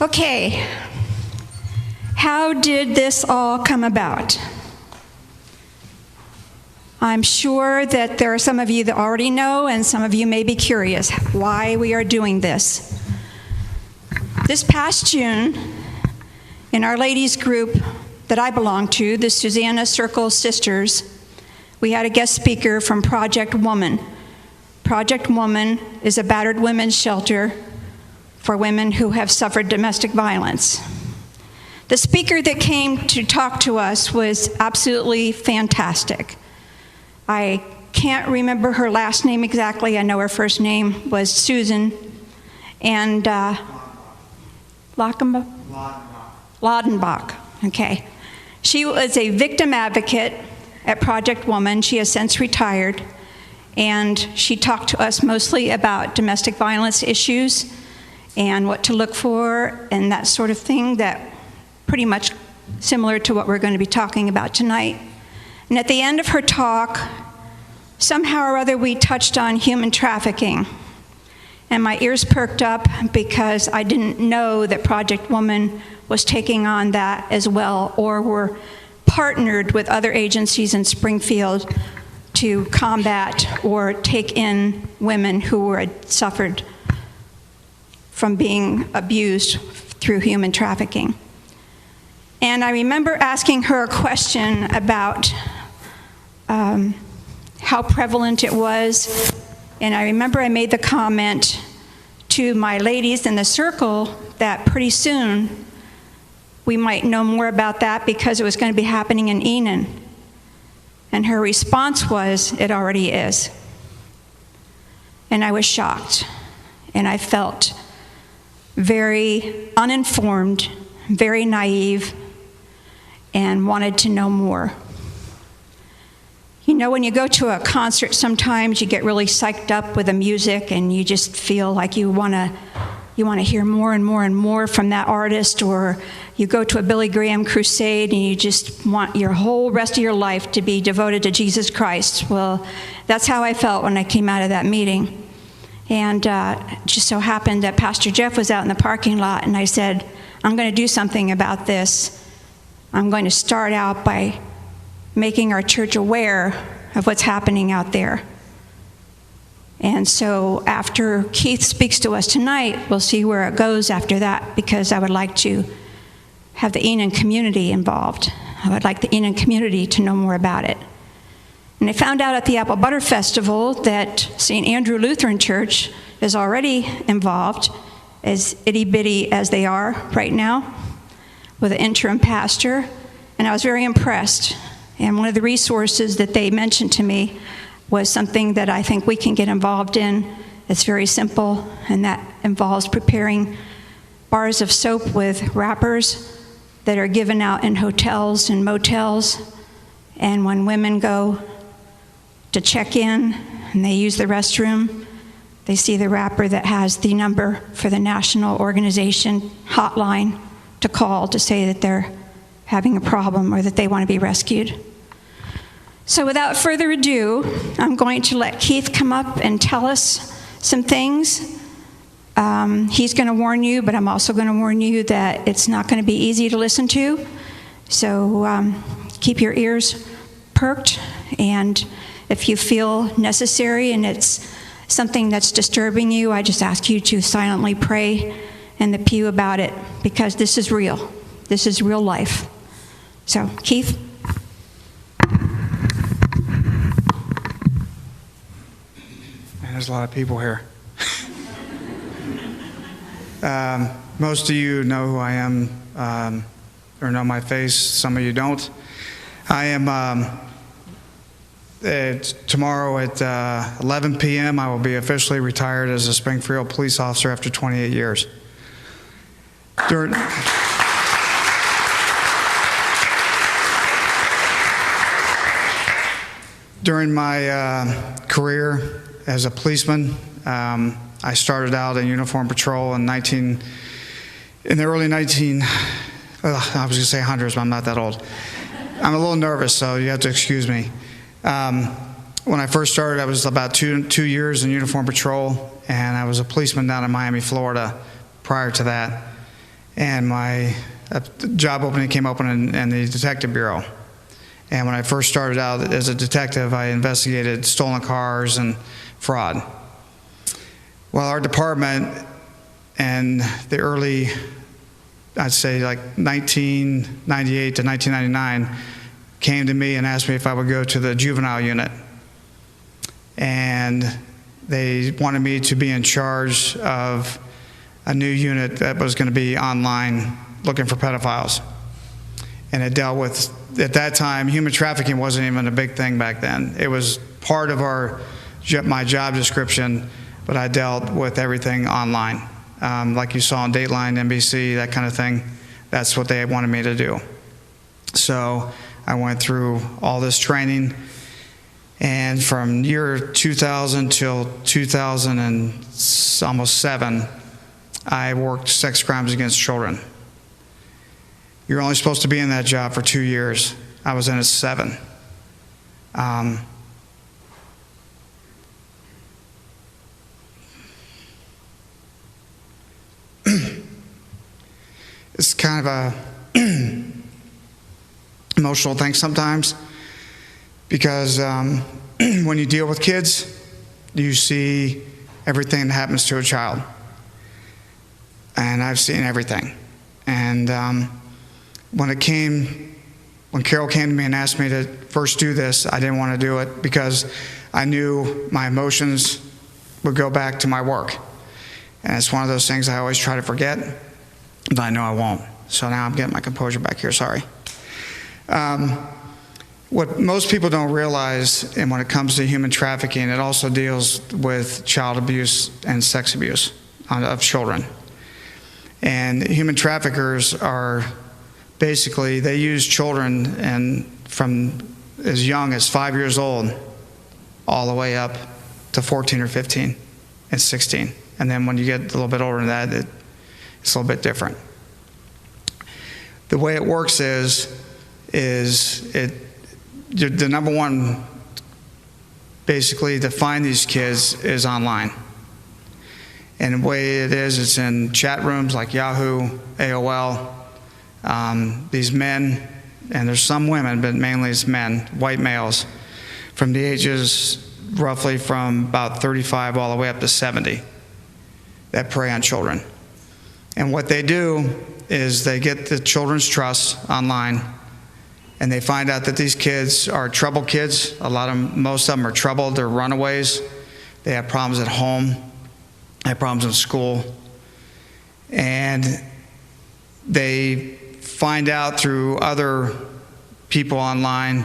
Okay, how did this all come about? I'm sure that there are some of you that already know, and some of you may be curious why we are doing this. This past June, in our ladies group that I belong to, the Susanna Circle Sisters, we had a guest speaker from Project Woman. Project Woman is a battered women's shelter for women who have suffered domestic violence. The speaker that came to talk to us was absolutely fantastic. I can't remember her last name exactly. I know her first name was Susan. And Laudenbach. Okay. She was a victim advocate at Project Woman. She has since retired. And she talked to us mostly about domestic violence issues and what to look for and that sort of thing, that pretty much similar to what we're going to be talking about tonight. And at the end of her talk, somehow or other we touched on human trafficking. And my ears perked up because I didn't know that Project Woman was taking on that as well, or were partnered with other agencies in Springfield to combat or take in women who had suffered from being abused through human trafficking. And I remember asking her a question about how prevalent it was. And I remember I made the comment to my ladies in the circle that pretty soon we might know more about that because it was going to be happening in Enon. And her response was, "It already is." And I was shocked. And I felt very uninformed, very naive, and wanted to know more. You know, when you go to a concert, sometimes you get really psyched up with the music and you just feel like you want to hear more and more and more from that artist, or you go to a Billy Graham crusade and you just want your whole rest of your life to be devoted to Jesus Christ. Well, that's how I felt when I came out of that meeting. And it just so happened that Pastor Jeff was out in the parking lot, and I said, "I'm going to do something about this. I'm going to start out by making our church aware of what's happening out there." And so after Keith speaks to us tonight, we'll see where it goes after that, because I would like to have the Enon community involved. I would like the Enon community to know more about it. And I found out at the Apple Butter Festival that St. Andrew Lutheran Church is already involved, as itty-bitty as they are right now, with an interim pastor, and I was very impressed. And one of the resources that they mentioned to me was something that I think we can get involved in. It's very simple, and that involves preparing bars of soap with wrappers that are given out in hotels and motels. And when women go to check in and they use the restroom, they see the wrapper that has the number for the national organization hotline to call to say that they're having a problem or that they want to be rescued. So without further ado, I'm going to let Keith come up and tell us some things. He's going to warn you, but I'm also going to warn you that it's not going to be easy to listen to. So keep your ears perked, and if you feel necessary and it's something that's disturbing you, I just ask you to silently pray in the pew about it, because this is real. This is real life. So, Keith? Man, there's a lot of people here. Most of you know who I am, or know my face. Some of you don't. I am, tomorrow at 11 p.m., I will be officially retired as a Springfield police officer after 28 years. During my career as a policeman, I started out in uniform patrol in the early 19, I was going to say hundreds, but I'm not that old. I'm a little nervous, so you have to excuse me. When I first started, I was about two years in uniform patrol, and I was a policeman down in Miami, Florida prior to that. and my job opening came open in the Detective Bureau. And when I first started out as a detective, I investigated stolen cars and fraud. Well, our department in the early, I'd say like 1998 to 1999, came to me and asked me if I would go to the juvenile unit. And they wanted me to be in charge of a new unit that was going to be online looking for pedophiles. And it dealt with, at that time, human trafficking wasn't even a big thing back then. It was part of my job description, but I dealt with everything online. Like you saw on Dateline, NBC, that kind of thing. That's what they wanted me to do. So I went through all this training, and from year 2000 till 2007, I worked sex crimes against children. You're only supposed to be in that job for 2 years. I was in it 7. It's kind of a emotional thing sometimes, because when you deal with kids, you see everything that happens to a child. And I've seen everything. And when Carol came to me and asked me to first do this, I didn't want to do it because I knew my emotions would go back to my work. And it's one of those things I always try to forget, but I know I won't. So now I'm getting my composure back here, sorry. What most people don't realize, and when it comes to human trafficking, it also deals with child abuse and sex abuse of children. And human traffickers are basically, they use children and from as young as 5 years old all the way up to 14 or 15 and 16. And then when you get a little bit older than that, it's a little bit different. The way it works is the number one, basically, to find these kids is online. And the way it is, it's in chat rooms like Yahoo, AOL. These men, and there's some women, but mainly it's men, white males, from the ages roughly from about 35 all the way up to 70, that prey on children. And what they do is they get the children's trust online, and they find out that these kids are troubled kids. Most of them are troubled. They're runaways. They have problems at home. They have problems in school. And they find out through other people online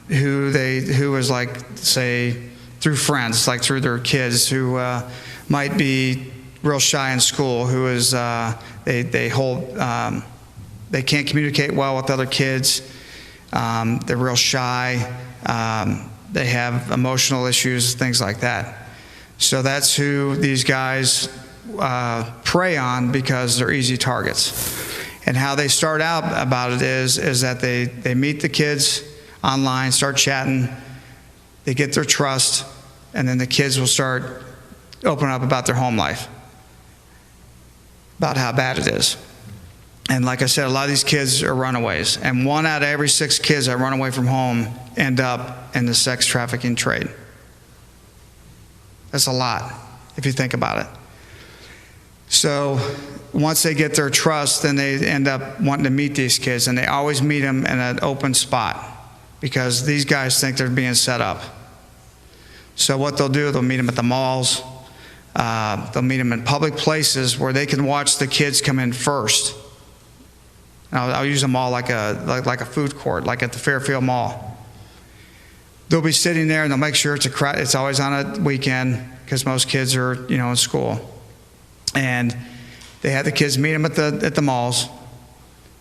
who is like, say, through friends, like through their kids who might be real shy in school, who is they can't communicate well with other kids. They're real shy. They have emotional issues, things like that. So that's who these guys prey on, because they're easy targets. And how they start out about it is that they meet the kids online, start chatting, they get their trust, and then the kids will start opening up about their home life, about how bad it is. And like I said, a lot of these kids are runaways, and 1 out of every 6 kids that run away from home end up in the sex trafficking trade. That's a lot, if you think about it. So once they get their trust, then they end up wanting to meet these kids, and they always meet them in an open spot, because these guys think they're being set up. So what they'll do, they'll meet them at the malls, they'll meet them in public places where they can watch the kids come in first. I'll use a mall like a food court, like at the Fairfield Mall. They'll be sitting there, and they'll make sure it's always on a weekend, because most kids are in school. And they have the kids meet them at the malls.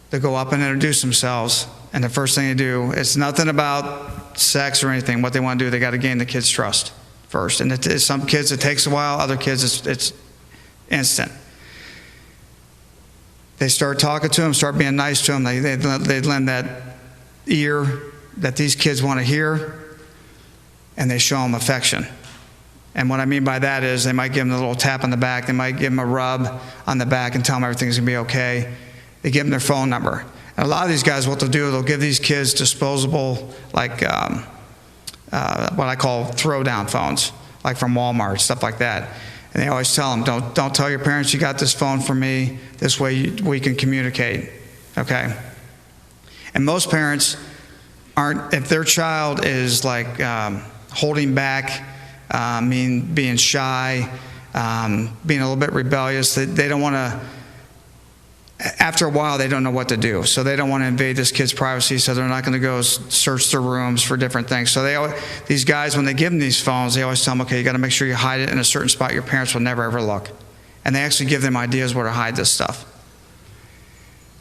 They go up and introduce themselves, and the first thing they do, it's nothing about sex or anything. What they want to do, they got to gain the kids' trust first. And some kids it takes a while, other kids it's instant. They start talking to them, start being nice to them. They lend that ear that these kids want to hear, and they show them affection. And what I mean by that is they might give them a little tap on the back. They might give them a rub on the back and tell them everything's going to be okay. They give them their phone number. And a lot of these guys, what they'll do, they'll give these kids disposable, like what I call throw-down phones, like from Walmart, stuff like that. And they always tell them, don't tell your parents you got this phone from me. This way we can communicate, okay? And most parents aren't, if their child is like holding back, being shy, being a little bit rebellious, they don't want to, after a while they don't know what to do. So they don't want to invade this kid's privacy, so they're not going to go search their rooms for different things. So these guys, when they give them these phones, they always tell them, okay, you got to make sure you hide it in a certain spot your parents will never ever look. And they actually give them ideas where to hide this stuff.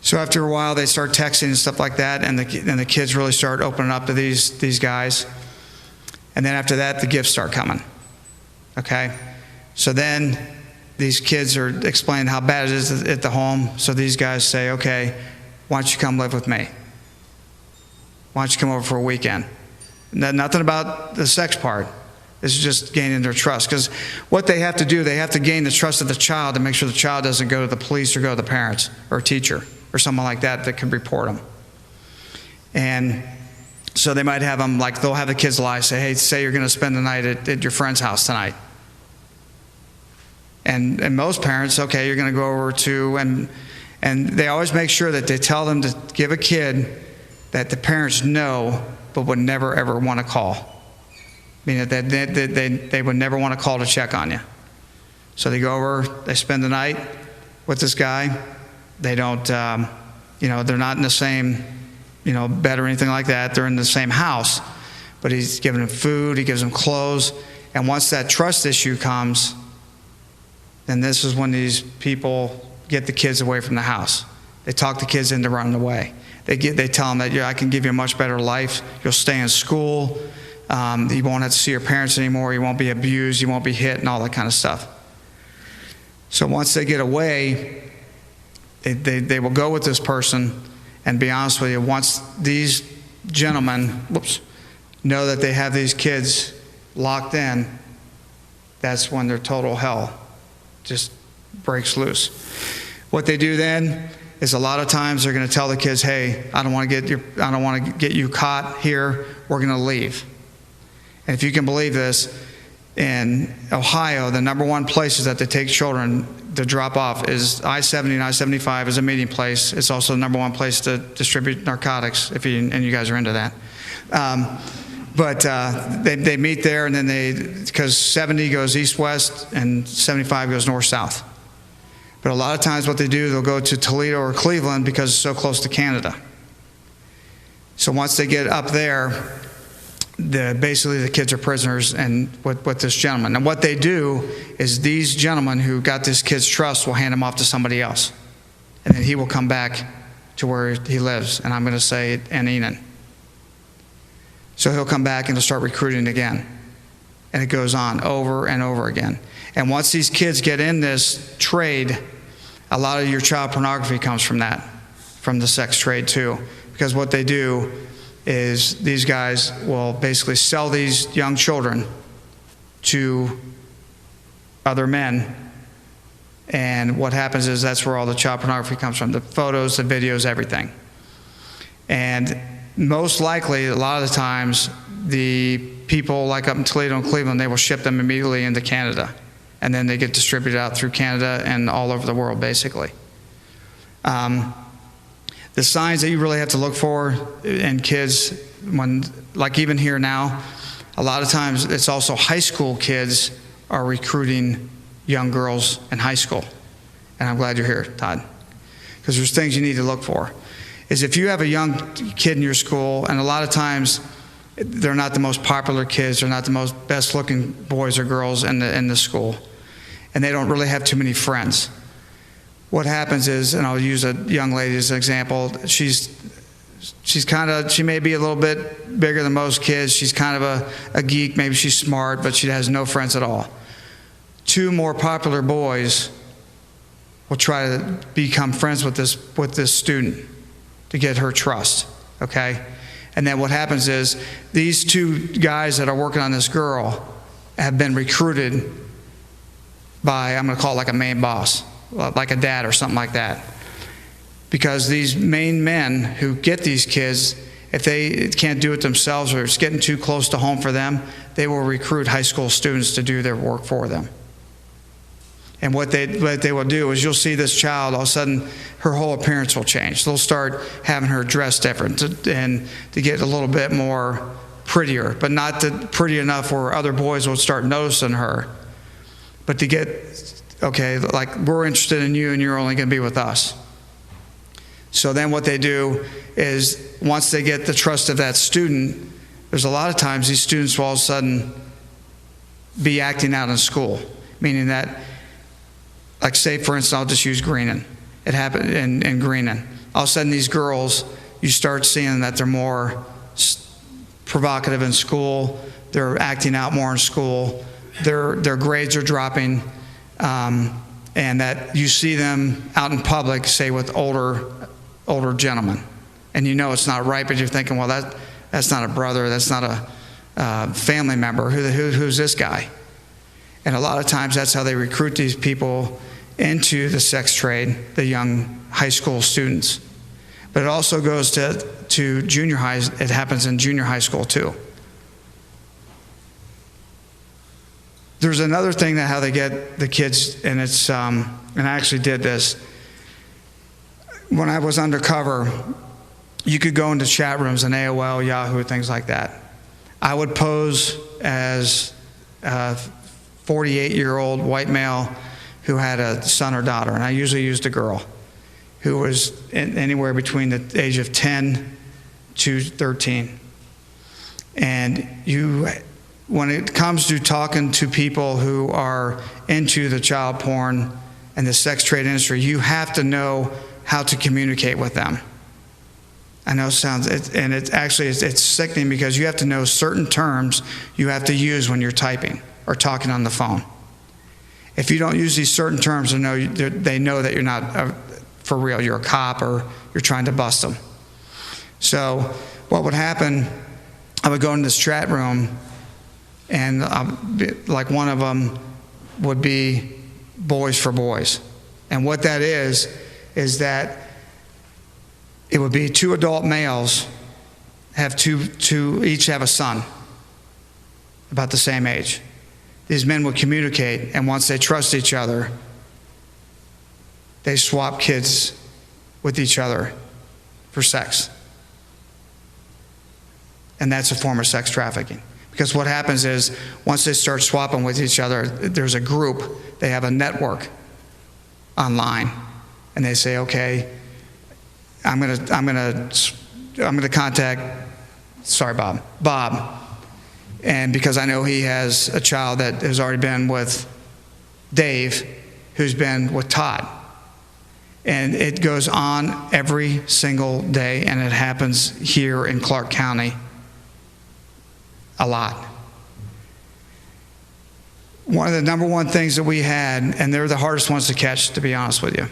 So after a while they start texting and stuff like that, and the kids really start opening up to these guys. And then after that, the gifts start coming, okay? So then these kids are explaining how bad it is at the home. So these guys say, okay, why don't you come live with me? Why don't you come over for a weekend? Nothing about the sex part. This is just gaining their trust. Because what they have to do, they have to gain the trust of the child to make sure the child doesn't go to the police or go to the parents or a teacher or someone like that can report them. And so they might have them, like they'll have the kids lie, say, hey, say you're going to spend the night at your friend's house tonight. And most parents, okay, you're going to go over to, and they always make sure that they tell them to give a kid that the parents know but would never ever want to call. Meaning that they would never want to call to check on you. So they go over, they spend the night with this guy. They don't, they're not in the same, bed or anything like that. They're in the same house, but he's giving them food, he gives them clothes. And once that trust issue comes, then this is when these people get the kids away from the house. They talk the kids into running away. They tell them that, I can give you a much better life. You'll stay in school. You won't have to see your parents anymore. You won't be abused. You won't be hit and all that kind of stuff. So once they get away, they will go with this person. And be honest with you, once these gentlemen know that they have these kids locked in, that's when their total hell just breaks loose. What they do then is a lot of times they're going to tell the kids, hey, I don't want to get you caught here. We're going to leave. And if you can believe this, in Ohio, the #1 places that they take children to drop off is I-70 and I-75 is a meeting place. It's also the #1 place to distribute narcotics, and you guys are into that. But they meet there, and then because 70 goes east-west and 75 goes north-south. But a lot of times what they do, they'll go to Toledo or Cleveland because it's so close to Canada. So once they get up there, basically the kids are prisoners and with this gentleman. And what they do is these gentlemen who got this kid's trust will hand him off to somebody else. And then he will come back to where he lives, and I'm going to say in Enon. So he'll come back and he'll start recruiting again. And it goes on over and over again. And once these kids get in this trade, a lot of your child pornography comes from that, from the sex trade too. Because what they do is these guys will basically sell these young children to other men. And what happens is that's where all the child pornography comes from, the photos, the videos, everything. And most likely, a lot of the times, the people like up in Toledo and Cleveland, they will ship them immediately into Canada. And then they get distributed out through Canada and all over the world, basically. The signs that you really have to look for in kids, like even here now, a lot of times it's also high school kids are recruiting young girls in high school. And I'm glad you're here, Todd, because there's things you need to look for. Is if you have a young kid in your school, and a lot of times they're not the most popular kids, they're not the most best looking boys or girls in the school, and they don't really have too many friends. What happens is, and I'll use a young lady as an example, she may be a little bit bigger than most kids, she's kind of a geek, maybe she's smart, but she has no friends at all. 2 more popular boys will try to become friends with this student to get her trust, okay? And then what happens is these 2 guys that are working on this girl have been recruited by, I'm going to call it like a main boss, like a dad or something like that. Because these main men who get these kids, if they can't do it themselves or it's getting too close to home for them, they will recruit high school students to do their work for them. And what they will do is, you'll see this child, all of a sudden her whole appearance will change. They'll start having her dressed different and to get a little bit more prettier, but not pretty enough where other boys will start noticing her. But to get, okay, like, we're interested in you and you're only going to be with us. So then what they do is, once they get the trust of that student, there's a lot of times these students will all of a sudden be acting out in school, meaning that, like, say for instance, I'll just use Greenan. It happened in Greenan. All of a sudden these girls, you start seeing that they're more provocative in school, they're acting out more in school, their grades are dropping, and that you see them out in public, say with older gentlemen, and you know it's not right, but you're thinking, well, that's not a brother, that's not a family member, who's this guy? And a lot of times that's how they recruit these people into the sex trade, the young high school students. But it also goes to junior high. It happens in junior high school too. There's another thing that how they get the kids, and it's and I actually did this when I was undercover. You could go into chat rooms in AOL, Yahoo, things like that. I would pose as a 48-year-old white male who had a son or daughter, and I usually used a girl who was anywhere between the age of 10 to 13. And when it comes to talking to people who are into the child porn and the sex trade industry, you have to know how to communicate with them. I know it sounds, and it's sickening, because you have to know certain terms you have to use when you're typing or talking on the phone. If you don't use these certain terms, they know that you're not for real, you're a cop or you're trying to bust them. So what would happen, I would go in this chat room, and like one of them would be Boys for Boys. And what that is that it would be two adult males each have a son about the same age. These men would communicate, and once they trust each other, they swap kids with each other for sex. And that's a form of sex trafficking. Because what happens is, once they start swapping with each other, there's a group, they have a network online, and they say, okay, I'm gonna contact, sorry, Bob. And because I know he has a child that has already been with Dave, who's been with Todd. And it goes on every single day, and it happens here in Clark County a lot. One of the number one things that we had, and they're the hardest ones to catch, to be honest with you.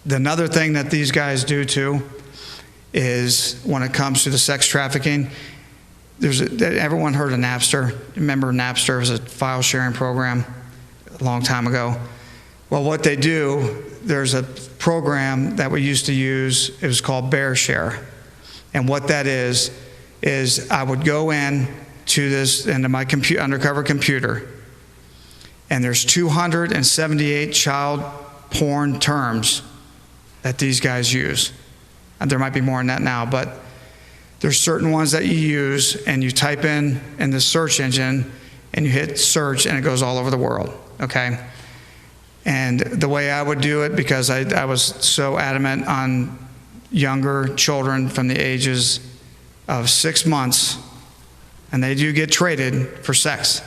Another thing that these guys do too is, when it comes to the sex trafficking, everyone heard of Napster? Remember Napster was a file sharing program a long time ago? Well, what they do, there's a program that we used to use, it was called Bear Share. And what that is I would go into my undercover computer, and there's 278 child porn terms that these guys use. And there might be more than that now, but there's certain ones that you use, and you type in the search engine, and you hit search, and it goes all over the world, okay? And the way I would do it, because I was so adamant on younger children from the ages of 6 months, and they do get traded for sex.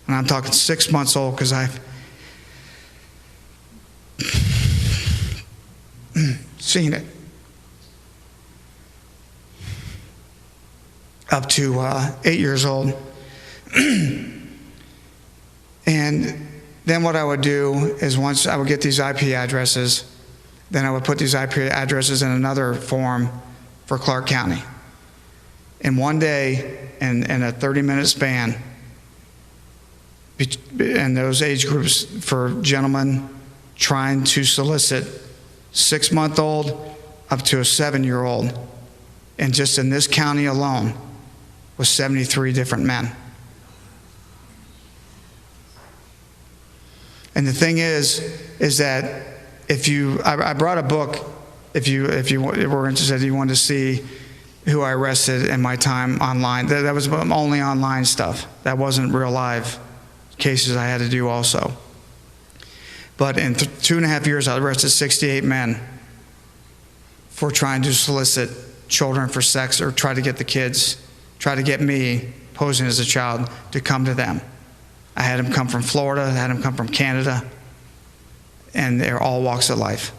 And I'm talking 6 months old, because I've seen it. Up to 8 years old. And then what I would do is, once I would get these IP addresses, then I would put these IP addresses in another form for Clark County. In one day, in a 30-minute span, in those age groups for gentlemen trying to solicit 6-month-old up to a 7-year-old. And just in this county alone was 73 different men. And the thing is that I brought a book, if you were interested, you wanted to see who I arrested in my time online. That was only online stuff. That wasn't real live cases I had to do also. But in 2.5 years, I arrested 68 men for trying to solicit children for sex or try to get me, posing as a child, to come to them. I had them come from Florida, I had them come from Canada, and they're all walks of life,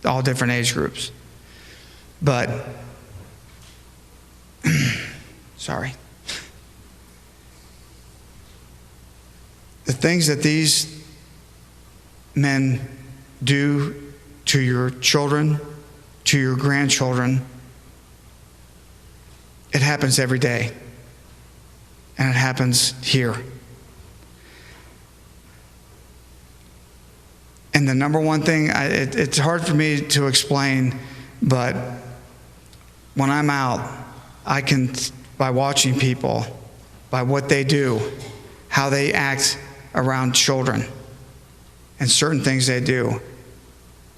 all different age groups. But, sorry. The things that these men do to your children, to your grandchildren, it happens every day. And it happens here. And the number one thing, it's hard for me to explain, but when I'm out, I can, by watching people, by what they do, how they act around children, and certain things they do,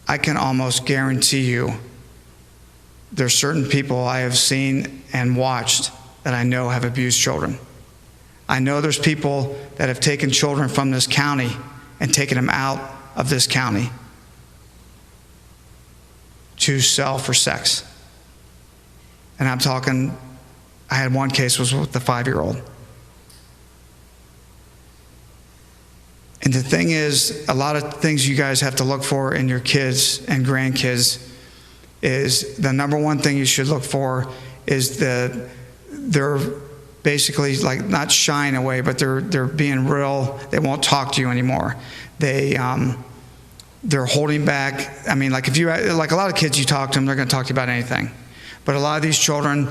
I can almost guarantee you there's certain people I have seen and watched that I know have abused children. I know there's people that have taken children from this county and taken them out of this county to sell for sex. And I'm talking, I had one case was with the 5-year-old. And the thing is, a lot of things you guys have to look for in your kids and grandkids is the number one thing you should look for is they're basically like not shying away, but they're being real. They won't talk to you anymore. They're holding back. I mean, like like a lot of kids, you talk to them, they're going to talk to you about anything. But a lot of these children,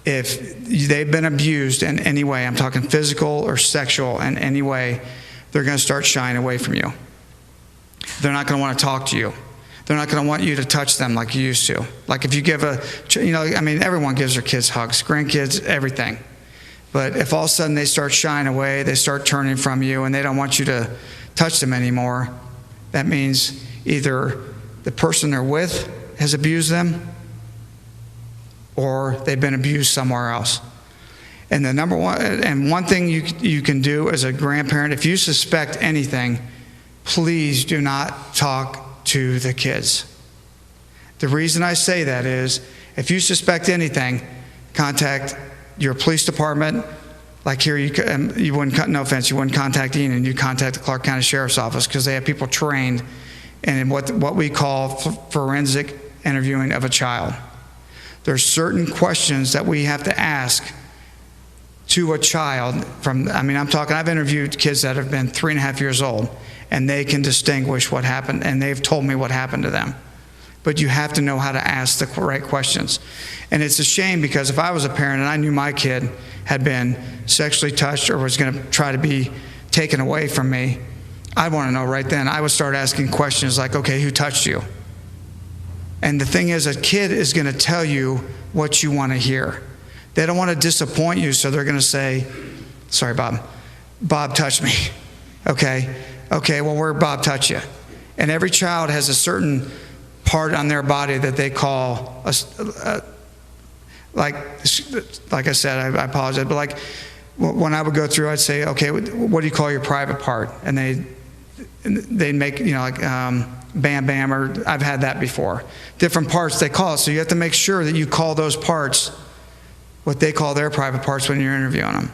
if they've been abused in any way, I'm talking physical or sexual in any way, they're going to start shying away from you. They're not going to want to talk to you. They're not going to want you to touch them like you used to. Like if you give everyone gives their kids hugs, grandkids, everything. But if all of a sudden they start shying away, they start turning from you, and they don't want you to touch them anymore, that means either the person they're with has abused them or they've been abused somewhere else. And the number one thing you can do as a grandparent, if you suspect anything, please do not talk to the kids. The reason I say that is, if you suspect anything, contact your police department. Like here, you wouldn't, no offense, you wouldn't contact Enon, you contact the Clark County Sheriff's Office, because they have people trained in what we call forensic interviewing of a child. There's certain questions that we have to ask to a child I've interviewed kids that have been 3.5 years old, and they can distinguish what happened, and they've told me what happened to them. But you have to know how to ask the right questions. And it's a shame, because if I was a parent and I knew my kid had been sexually touched or was going to try to be taken away from me, I'd want to know right then. I would start asking questions like, okay, who touched you? And the thing is, a kid is going to tell you what you want to hear. They don't want to disappoint you, so they're going to say, sorry, Bob touched me. Okay, well, where'd Bob touch you? And every child has a certain part on their body that they call, like I said, I apologize, but like when I would go through, I'd say, okay, what do you call your private part? And they'd make, Bam Bam, or I've had that before. Different parts they call it, so you have to make sure that you call those parts what they call their private parts when you're interviewing them.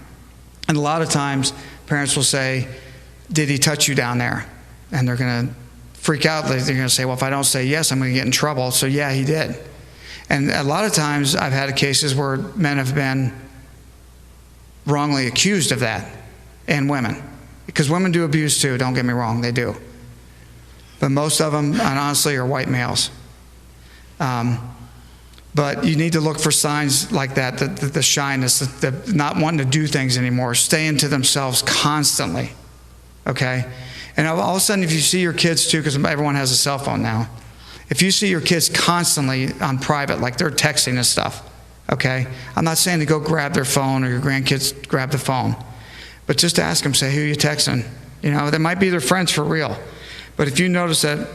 And a lot of times, parents will say, did he touch you down there? And they're going to freak out. They're going to say, well, if I don't say yes, I'm going to get in trouble. So yeah, he did. And a lot of times, I've had cases where men have been wrongly accused of that, and women. Because women do abuse too, don't get me wrong, they do. But most of them, and honestly, are white males. But you need to look for signs like that, the shyness, the not wanting to do things anymore, staying to themselves constantly, okay? And all of a sudden, if you see your kids too, because everyone has a cell phone now, if you see your kids constantly on private, like they're texting and stuff, okay? I'm not saying to go grab their phone or your grandkids grab the phone, but just ask them, say, who are you texting? You know, they might be their friends for real. But if you notice that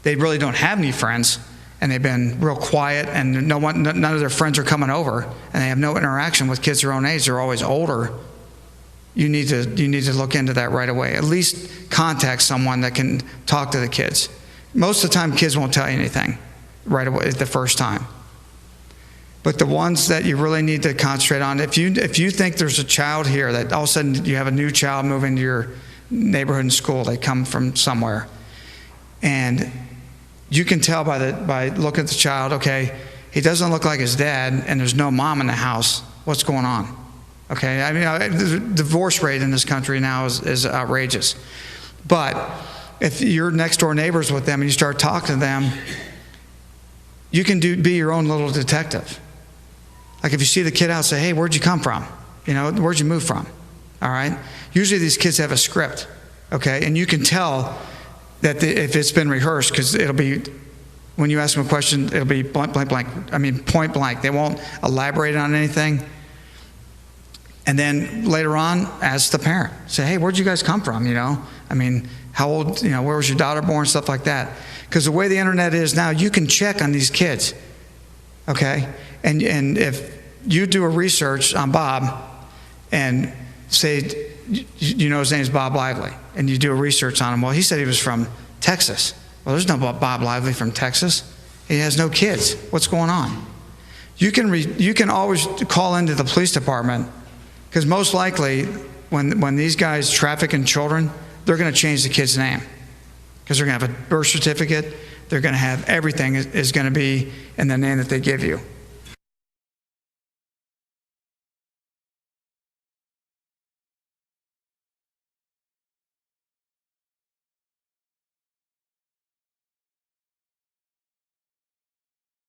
they really don't have any friends, and they've been real quiet, and none of their friends are coming over, and they have no interaction with kids their own age, they're always older, you need to look into that right away. At least contact someone that can talk to the kids. Most of the time, kids won't tell you anything right away the first time. But the ones that you really need to concentrate on, if you think there's a child here, that all of a sudden you have a new child move into your neighborhood and school, they come from somewhere, and you can tell by looking at the child, okay, he doesn't look like his dad, and there's no mom in the house. What's going on? Okay, I mean, the divorce rate in this country now is outrageous. But if you're next door neighbors with them and you start talking to them, you can be your own little detective. Like if you see the kid out, say, hey, where'd you come from? You know, where'd you move from? All right? Usually these kids have a script, okay? And you can tell that if it's been rehearsed, because it'll be, when you ask them a question, it'll be blank, blank, blank. I mean, point blank. They won't elaborate on anything. And then later on, ask the parent. Say, hey, where'd you guys come from, you know? I mean, how old, you know, where was your daughter born, stuff like that. Because the way the internet is now, you can check on these kids, okay? And if you do a research on Bob and say, you know his name's Bob Lively, and you do a research on him, well, he said he was from Texas. Well, there's no Bob Lively from Texas. He has no kids. What's going on? You can always call into the police department, because most likely when these guys traffic in children, they're going to change the kid's name, because they're going to have a birth certificate. They're going to have everything is going to be in the name that they give you.